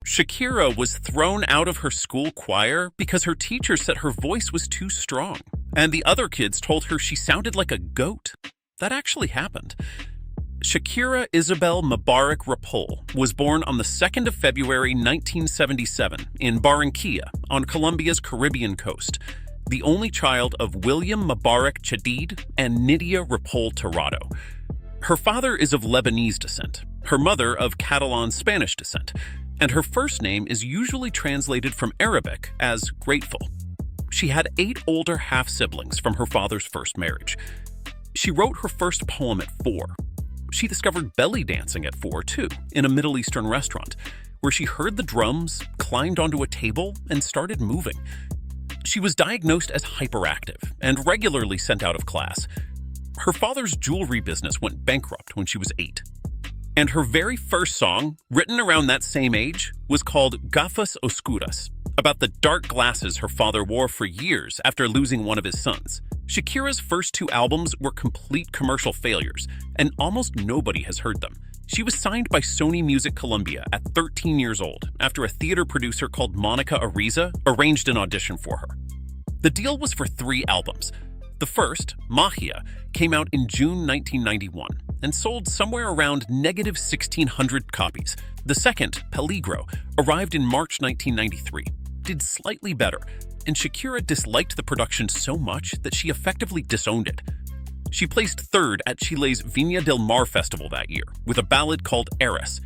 Shakira was thrown out of her school choir because her teacher said her voice was too strong, and the other kids told her she sounded like a goat. That actually happened. Shakira Isabel Mubarak Rapol was born on the 2nd of February 1977 in Barranquilla on Colombia's Caribbean coast, the only child of William Mubarak Chedid and Nydia Rapol Tirado. Her father is of Lebanese descent, her mother of Catalan Spanish descent, and her first name is usually translated from Arabic as grateful. She had 8 older half-siblings from her father's first marriage. She wrote her first poem at 4. She discovered belly dancing at 4, too, in a Middle Eastern restaurant, where she heard the drums, climbed onto a table, and started moving. She was diagnosed as hyperactive and regularly sent out of class. Her father's jewelry business went bankrupt when she was 8. And her very first song, written around that same age, was called Gafas Oscuras, about the dark glasses her father wore for years after losing one of his sons. Shakira's first 2 albums were complete commercial failures, and almost nobody has heard them. She was signed by Sony Music Colombia at 13 years old after a theater producer called Monica Ariza arranged an audition for her. The deal was for 3 albums. The first, Magia, came out in June 1991 and sold somewhere around negative 1,600 copies. The second, Peligro, arrived in March 1993, did slightly better, and Shakira disliked the production so much that she effectively disowned it. She placed 3rd at Chile's Viña del Mar festival that year with a ballad called Eres.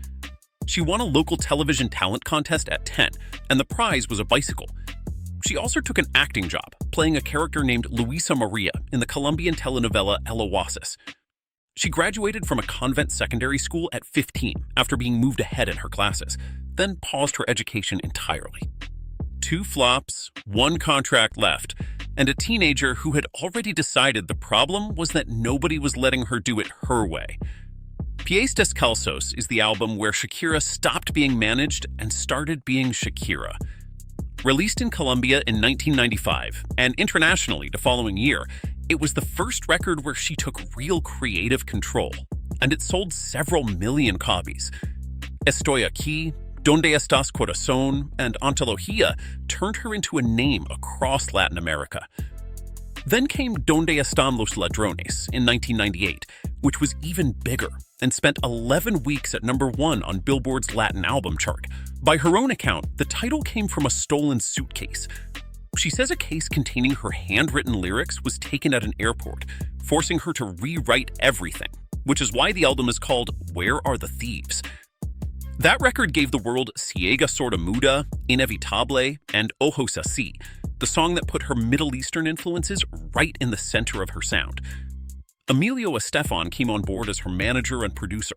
She won a local television talent contest at 10, and the prize was a bicycle. She also took an acting job, playing a character named Luisa Maria in the Colombian telenovela El Oasis. She graduated from a convent secondary school at 15 after being moved ahead in her classes, then paused her education entirely. 2 flops, 1 contract left, and a teenager who had already decided the problem was that nobody was letting her do it her way. Pies Descalzos is the album where Shakira stopped being managed and started being Shakira. Released in Colombia in 1995 and internationally the following year, it was the first record where she took real creative control, and it sold several million copies. Estoy Aquí, Donde Estás Corazón, and Antología turned her into a name across Latin America. Then came Donde Están los Ladrones in 1998, which was even bigger and spent 11 weeks at #1 on Billboard's Latin album chart. By her own account, the title came from a stolen suitcase. She says a case containing her handwritten lyrics was taken at an airport, forcing her to rewrite everything, which is why the album is called Where Are the Thieves? That record gave the world Ciega Sorda Muda, Inevitable, and Ojos Así, the song that put her Middle Eastern influences right in the center of her sound. Emilio Estefan came on board as her manager and producer.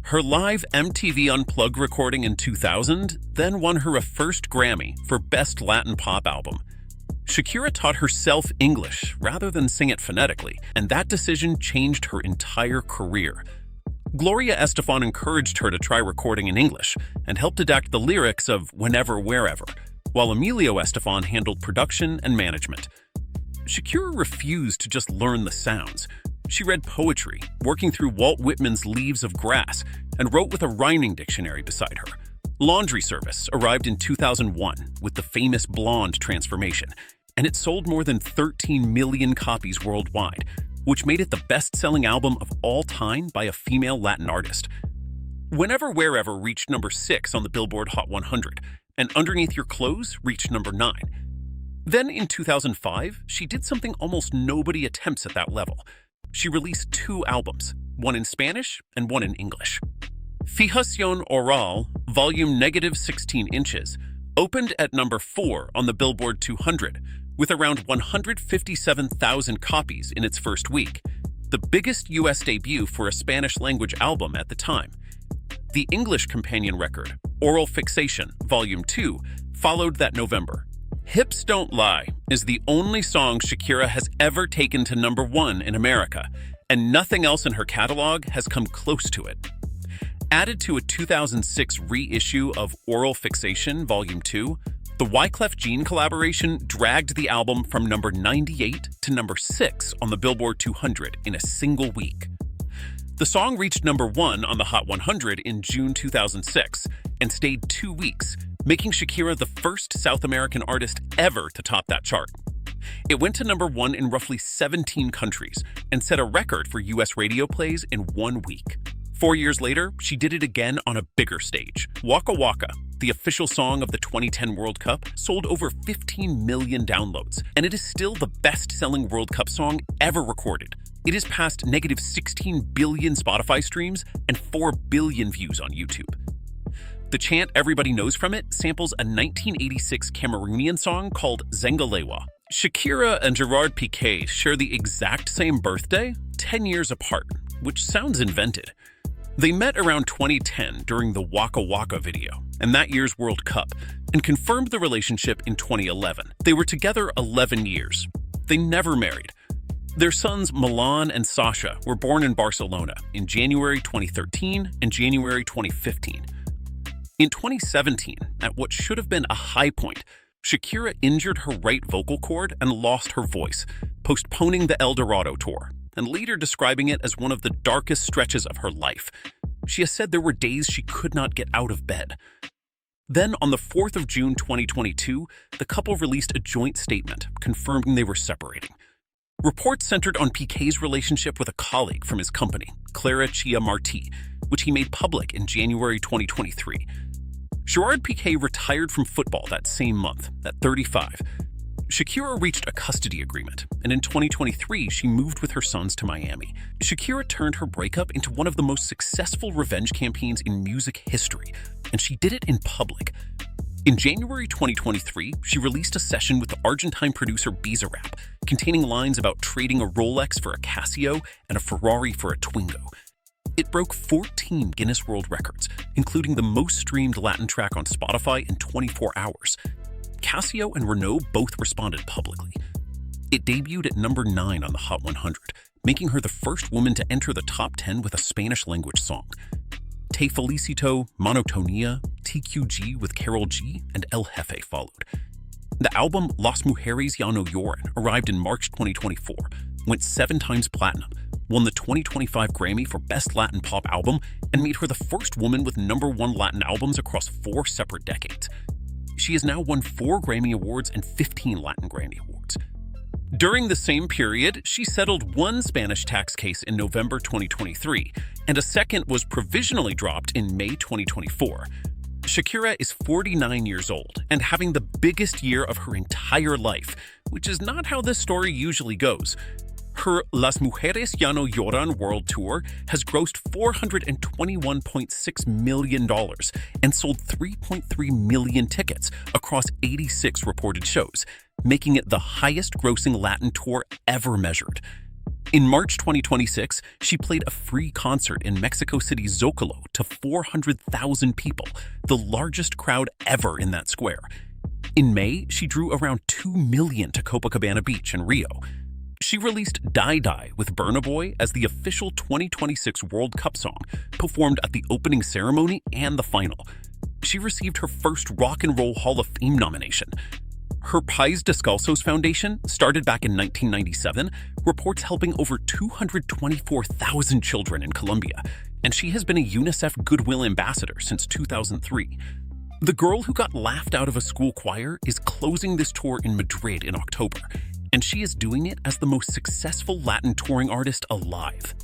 Her live MTV Unplugged recording in 2000 then won her a first Grammy for Best Latin Pop Album. Shakira taught herself English rather than sing it phonetically, and that decision changed her entire career. Gloria Estefan encouraged her to try recording in English and helped adapt the lyrics of Whenever, Wherever, while Emilio Estefan handled production and management. Shakira refused to just learn the sounds. She read poetry, working through Walt Whitman's Leaves of Grass, and wrote with a rhyming dictionary beside her. Laundry Service arrived in 2001 with the famous Blonde transformation, and it sold more than 13 million copies worldwide, which made it the best-selling album of all time by a female Latin artist. Whenever Wherever reached #6 on the Billboard Hot 100, and Underneath Your Clothes reached #9. Then in 2005, she did something almost nobody attempts at that level. She released 2 albums, one in Spanish and one in English. Fijación Oral, volume -16 inches, opened at #4 on the Billboard 200, with around 157,000 copies in its first week, the biggest US debut for a Spanish-language album at the time. The English companion record, Oral Fixation, Volume 2, followed that November. Hips Don't Lie is the only song Shakira has ever taken to #1 in America, and nothing else in her catalog has come close to it. Added to a 2006 reissue of Oral Fixation, Volume 2, the Wyclef Jean collaboration dragged the album from #98 to #6 on the Billboard 200 in a single week. The song reached #1 on the Hot 100 in June 2006 and stayed 2 weeks, making Shakira the first South American artist ever to top that chart. It went to #1 in roughly 17 countries and set a record for US radio plays in 1 week. 4 years later, she did it again on a bigger stage. Waka Waka, the official song of the 2010 World Cup, sold over 15 million downloads, and it is still the best-selling World Cup song ever recorded. It has passed -16 billion Spotify streams and 4 billion views on YouTube. The chant everybody knows from it samples a 1986 Cameroonian song called Zengalewa. Shakira and Gerard Piqué share the exact same birthday, 10 years apart, which sounds invented. They met around 2010 during the Waka Waka video and that year's World Cup and confirmed the relationship in 2011. They were together 11 years. They never married. Their sons Milan and Sasha were born in Barcelona in January 2013 and January 2015. In 2017, at what should have been a high point, Shakira injured her right vocal cord and lost her voice, postponing the El Dorado tour, and later describing it as one of the darkest stretches of her life. She has said there were days she could not get out of bed. Then, on the 4th of June 2022, the couple released a joint statement confirming they were separating. Reports centered on Piqué's relationship with a colleague from his company, Clara Chia Martí, which he made public in January 2023. Gerard Piqué retired from football that same month, at 35. Shakira reached a custody agreement, and in 2023, she moved with her sons to Miami. Shakira turned her breakup into one of the most successful revenge campaigns in music history, and she did it in public. In January 2023, she released a session with the Argentine producer Bizarrap, containing lines about trading a Rolex for a Casio and a Ferrari for a Twingo. It broke 14 Guinness World Records, including the most streamed Latin track on Spotify in 24 hours. Casio and Renault both responded publicly. It debuted at #9 on the Hot 100, making her the first woman to enter the top 10 with a Spanish-language song. Te Felicito, Monotonia, TQG with Karol G, and El Jefe followed. The album Las Mujeres Ya No Lloran arrived in March 2024, went 7 times platinum, won the 2025 Grammy for Best Latin Pop Album, and made her the first woman with #1 Latin albums across 4 separate decades. She has now won 4 Grammy Awards and 15 Latin Grammy Awards. During the same period, she settled 1 Spanish tax case in November 2023, and a second was provisionally dropped in May 2024. Shakira is 49 years old and having the biggest year of her entire life, which is not how this story usually goes. Her Las Mujeres Ya No Lloran world tour has grossed $421.6 million and sold 3.3 million tickets across 86 reported shows, making it the highest-grossing Latin tour ever measured. In March 2026, she played a free concert in Mexico City's Zocalo to 400,000 people, the largest crowd ever in that square. In May, she drew around 2 million to Copacabana Beach in Rio. She released Die Die with Burna Boy as the official 2026 World Cup song, performed at the opening ceremony and the final. She received her first Rock and Roll Hall of Fame nomination. Her Pais Descalzos Foundation, started back in 1997, reports helping over 224,000 children in Colombia, and she has been a UNICEF Goodwill Ambassador since 2003. The girl who got laughed out of a school choir is closing this tour in Madrid in October, and she is doing it as the most successful Latin touring artist alive.